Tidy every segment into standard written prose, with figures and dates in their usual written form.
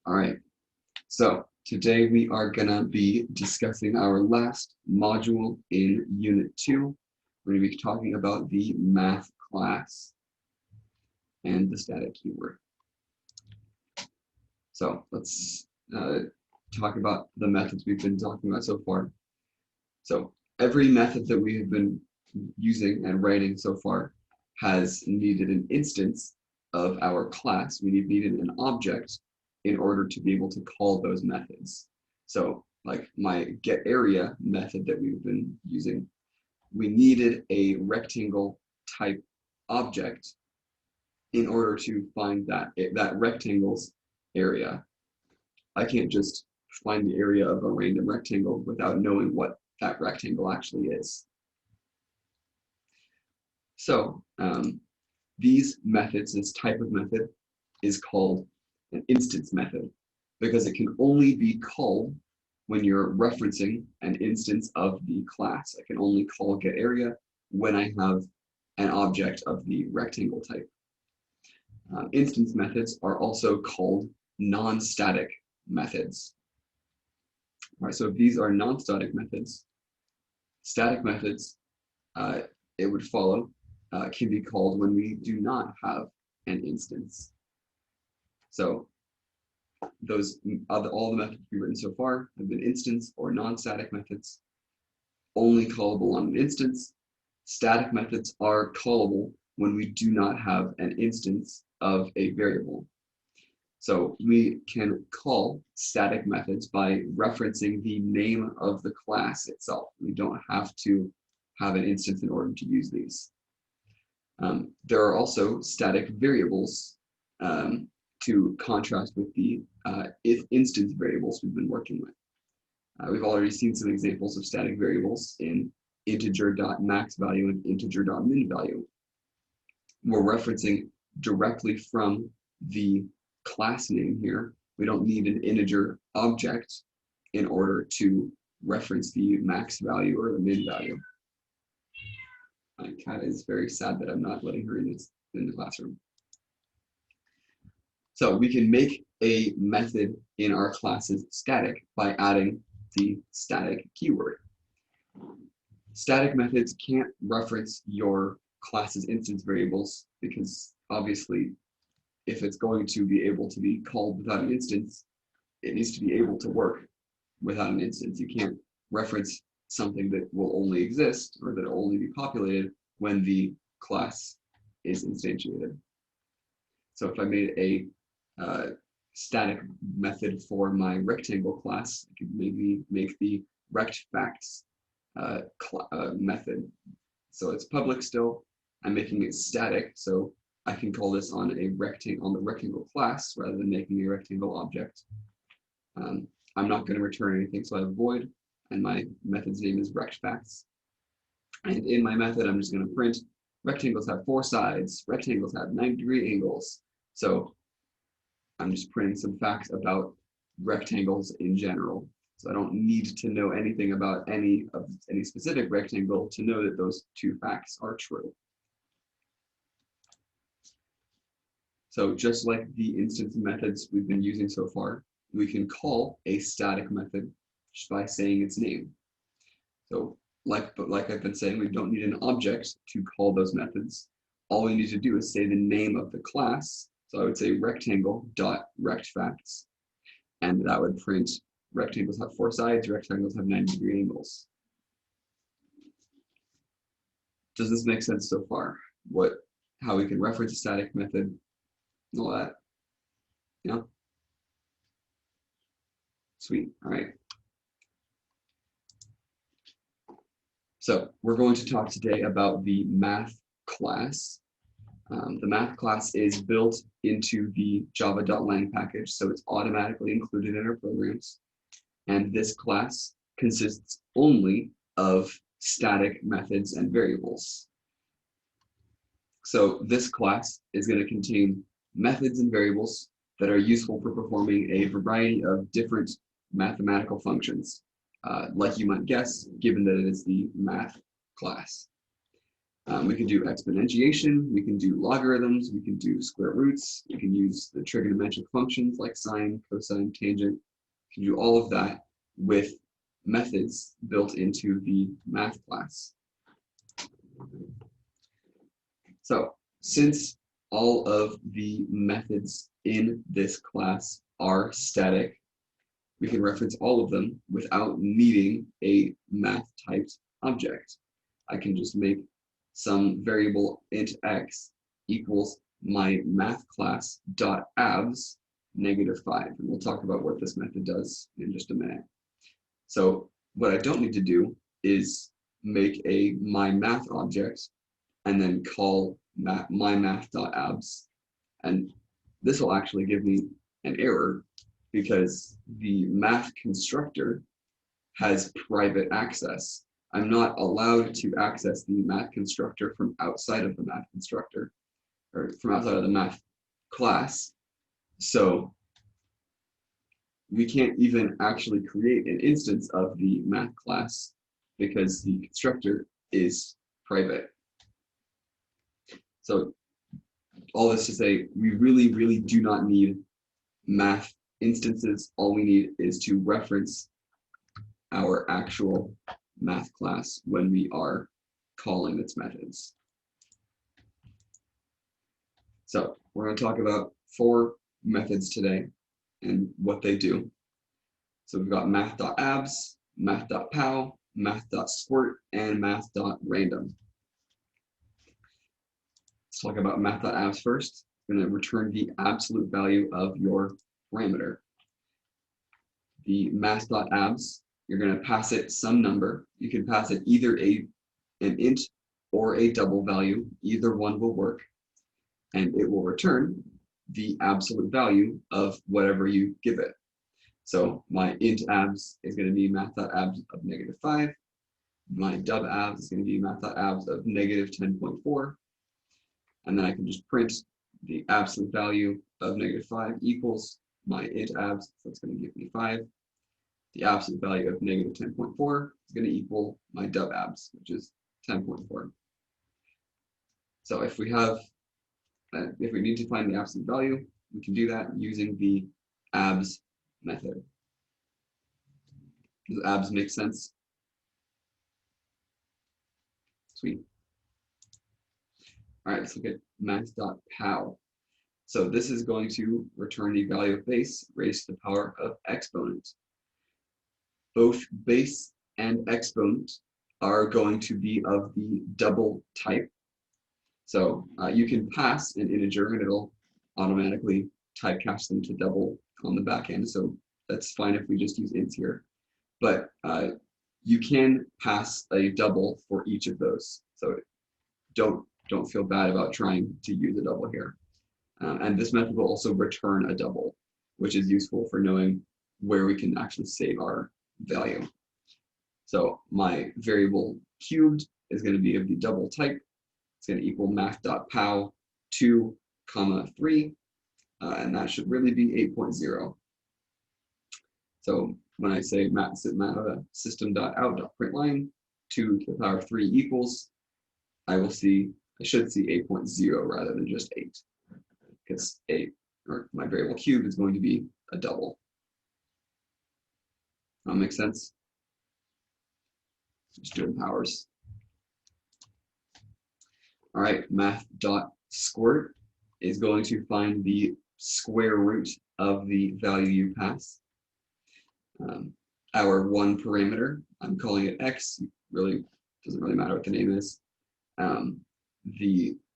All right, so today we are gonna be discussing our last module in Unit 2. We're gonna be talking about the math class and the static keyword. So let's talk about the methods we've been talking about so far. So every method that we have been using and writing so far has needed an instance of our class. We needed an object in order to be able to call those methods. So like my getArea method that we've been using, we needed a rectangle type object in order to find that rectangle's area. I can't just find the area of a random rectangle without knowing what that rectangle actually is. So these methods, this type of method is called an instance method because it can only be called when you're referencing an instance of the class. I can only call getArea when I have an object of the rectangle type. Instance methods are also called non-static methods. All right, so if these are non-static methods, static methods, it would follow, can be called when we do not have an instance. So all the methods we've written so far have been instance or non-static methods, only callable on an instance. Static methods are callable when we do not have an instance of a variable. So we can call static methods by referencing the name of the class itself. We don't have to have an instance in order to use these. There are also static variables to contrast with the instance variables we've been working with. We've already seen some examples of static variables in integer.maxValue and integer.minValue. We're referencing directly from the class name here. We don't need an integer object in order to reference the max value or the min value. My cat is very sad that I'm not letting her in the classroom. So we can make a method in our classes static by adding the static keyword. Static methods can't reference your class's instance variables because obviously if it's going to be able to be called without an instance, it needs to be able to work without an instance. You can't reference something that will only exist or that will only be populated when the class is instantiated. So if I made a static method for my rectangle class, I could maybe make the rectFacts method. So it's public still. I'm making it static, so I can call this on the rectangle class rather than making a rectangle object. I'm not going to return anything, so I have void, and my method's name is rectFacts. And in my method, I'm just going to print rectangles have 4 sides, rectangles have 90-degree angles. So I'm just printing some facts about rectangles in general. So I don't need to know anything about any specific rectangle to know that those 2 facts are true. So just like the instance methods we've been using so far, we can call a static method just by saying its name. So like I've been saying, we don't need an object to call those methods. All we need to do is say the name of the class. So I would say rectangle.rectFacts, and that would print rectangles have 4 sides, rectangles have 90-degree angles. Does this make sense so far? How we can reference a static method, and all that? Yeah? Sweet, all right. So we're going to talk today about the math class. The math class is built into the java.lang package, so it's automatically included in our programs. And this class consists only of static methods and variables. So this class is going to contain methods and variables that are useful for performing a variety of different mathematical functions, like you might guess, given that it is the math class. We can do exponentiation, we can do logarithms, we can do square roots, we can use the trigonometric functions like sine, cosine, tangent. We can do all of that with methods built into the math class. So since all of the methods in this class are static, we can reference all of them without needing a math-typed object. I can just make some variable int x equals my math class dot abs -5. And we'll talk about what this method does in just a minute. So what I don't need to do is make a my math object and then call my math.abs. And this will actually give me an error because the math constructor has private access. I'm not allowed to access the math constructor from outside of the math constructor, or from outside of the math class. So we can't even actually create an instance of the math class because the constructor is private. So all this to say, we really, really do not need math instances. All we need is to reference our actual math class when we are calling its methods. So we're going to talk about 4 methods today and what they do. So we've got Math.abs, Math.pow, Math.sqrt, and Math.random. Let's talk about Math.abs first. It's going to return the absolute value of your parameter. The Math.abs, you're going to pass it some number. You can pass it either an int or a double value. Either one will work. And it will return the absolute value of whatever you give it. So my int abs is going to be Math.abs of -5. My dub abs is going to be Math.abs of -10.4. And then I can just print the absolute value of -5 equals my int abs, so it's going to give me 5. The absolute value of -10.4 is going to equal my dub abs, which is 10.4. So if we need to find the absolute value, we can do that using the abs method. Does abs make sense? Sweet. All right, let's look at Math.pow. So this is going to return the value of base raised to the power of exponent. Both base and exponent are going to be of the double type. So you can pass an integer and it'll automatically typecast them to double on the back end. So that's fine if we just use ints here. But you can pass a double for each of those. So don't feel bad about trying to use a double here. And this method will also return a double, which is useful for knowing where we can actually save our value. So my variable cubed is going to be of the double type. It's going to equal Math.pow 2, 3, and that should really be 8.0. So when I say system.out.println 2 to the power of 3 equals, I should see 8.0 rather than just 8, because my variable cubed is going to be a double. That makes sense? Just doing powers. All right, Math.sqrt is going to find the square root of the value you pass. Our one parameter, I'm calling it x, really doesn't really matter what the name is.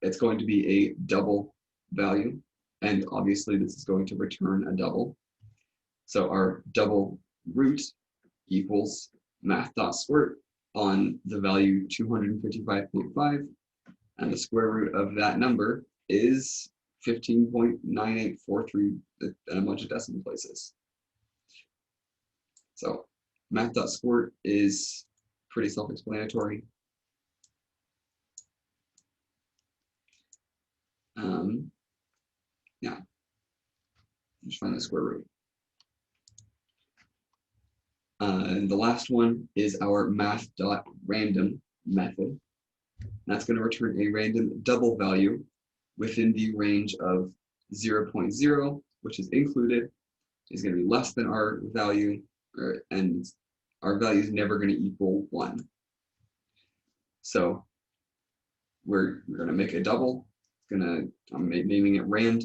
It's going to be a double value, and obviously this is going to return a double. So our double root equals Math.sqrt on the value 255.5, and the square root of that number is 15.9843 and a bunch of decimal places. So Math.sqrt is pretty self-explanatory. Yeah, just find the square root. And the last one is our Math.random method. That's going to return a random double value within the range of 0.0, which is included, is going to be less than our value, and our value is never going to equal 1. So we're going to make a double. I'm naming it rand,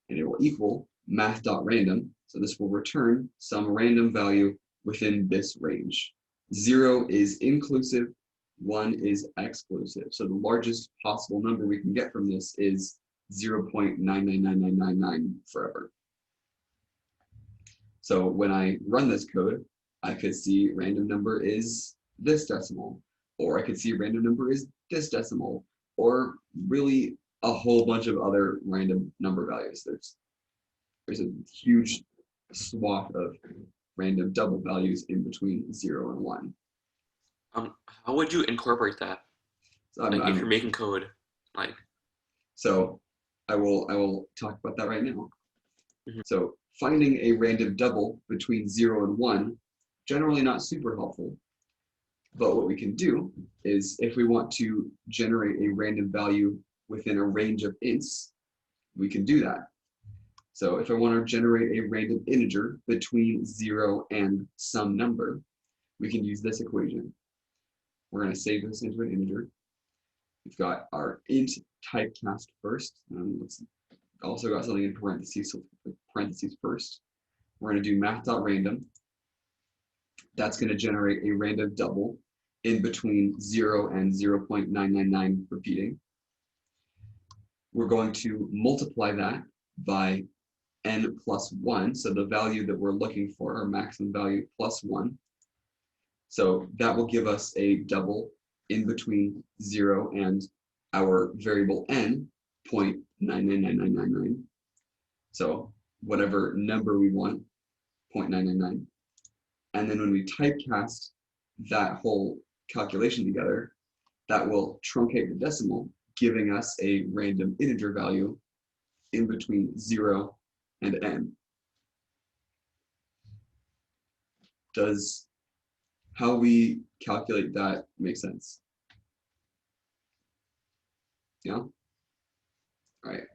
and it will equal math.random. So this will return some random value within this range. 0 is inclusive, 1 is exclusive. So the largest possible number we can get from this is 0.999999 forever. So when I run this code, I could see random number is this decimal, or I could see random number is this decimal, or really a whole bunch of other random number values. There's a huge swath of random double values in between 0 and 1. How would you incorporate that? So if you're making code, So I will talk about that right now. So finding a random double between 0 and 1, generally not super helpful. But what we can do is, if we want to generate a random value within a range of ints, we can do that. So if I want to generate a random integer between 0 and some number, we can use this equation. We're going to save this into an integer. We've got our int typecast first. Let's also got something in parentheses, so parentheses first. We're going to do math.random. That's going to generate a random double in between 0 and 0.999 repeating. We're going to multiply that by n plus 1, so the value that we're looking for, our maximum value, plus 1. So that will give us a double in between 0 and our variable n, 0.999999. So whatever number we want, 0.999. And then when we typecast that whole calculation together, that will truncate the decimal, giving us a random integer value in between 0 and n. Does how we calculate that make sense? Yeah? All right.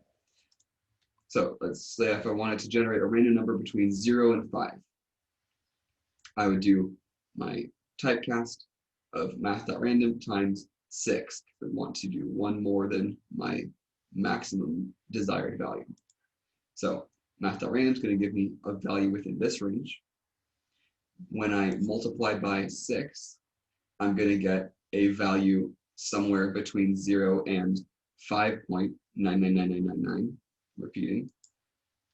So let's say if I wanted to generate a random number between 0 and 5, I would do my typecast of math.random times 6 if I want to do one more than my maximum desired value. So math.random is going to give me a value within this range. When I multiply by 6, I'm going to get a value somewhere between 0 and 5.999999, repeating.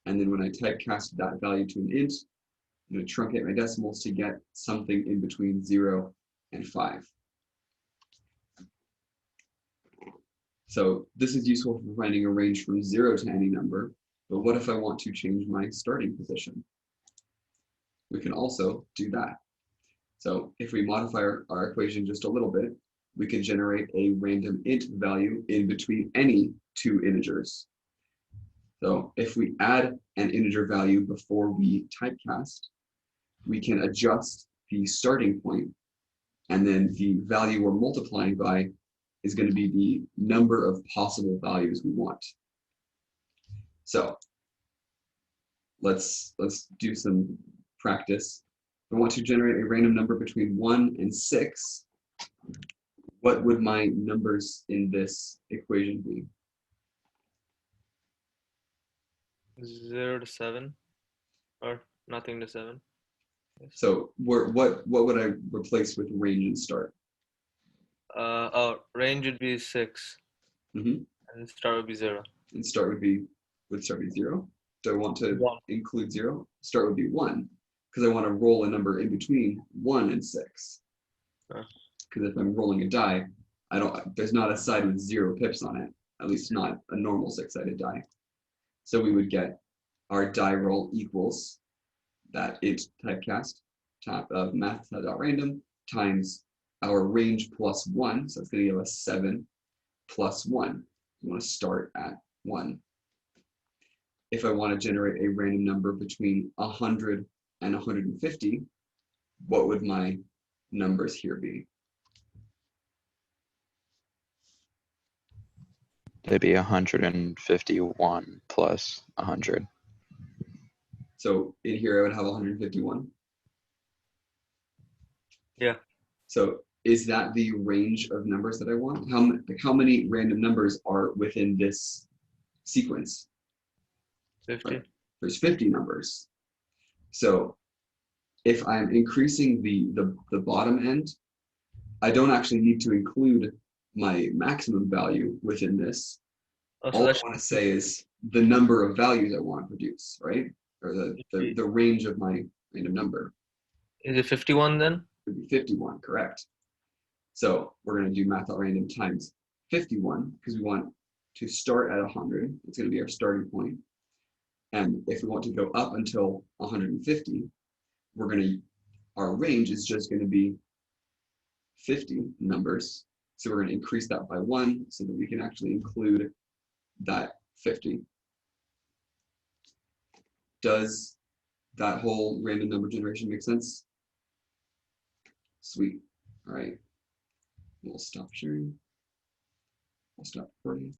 And then when I typecast that value to an int, I'm going to truncate my decimals to get something in between 0 and 5. So this is useful for finding a range from 0 to any number, but what if I want to change my starting position? We can also do that. So if we modify our equation just a little bit, we can generate a random int value in between any two integers. So if we add an integer value before we typecast, we can adjust the starting point, and then the value we're multiplying by is going to be the number of possible values we want. So let's do some practice. If I want to generate a random number between 1 and 6, what would my numbers in this equation be? 0 to 7, or nothing to 7. Yes. So what would I replace with range and start? Range would be 6, and start would be 0. And start would be 0. Do I want to 1. include 0? Start would be 1, because I want to roll a number in between 1 and 6. Because if I'm rolling a die, there's not a side with 0 pips on it, at least not a normal 6-sided die. So we would get our die roll equals that int typecast top of math.random times our range plus 1. So it's going to give us 7 plus 1. We want to start at 1. If I want to generate a random number between 100 and 150, what would my numbers here be? It'd be 151 plus 100. So in here, I would have 151. Yeah. So is that the range of numbers that I want? How many random numbers are within this sequence? 50. Right. There's 50 numbers. So if I'm increasing the bottom end, I don't actually need to include my maximum value within this. Oh, so All I that's want to say is the number of values I want to produce, right? Or the range of my random number. is it 51 then? Would be 51, correct. So we're going to do Math.random times 51 because we want to start at 100. It's going to be our starting point. And if we want to go up until 150, our range is just going to be 50 numbers. So we're going to increase that by 1 so that we can actually include that 50. Does that whole random number generation make sense? Sweet. All right. We'll stop sharing. We'll stop recording.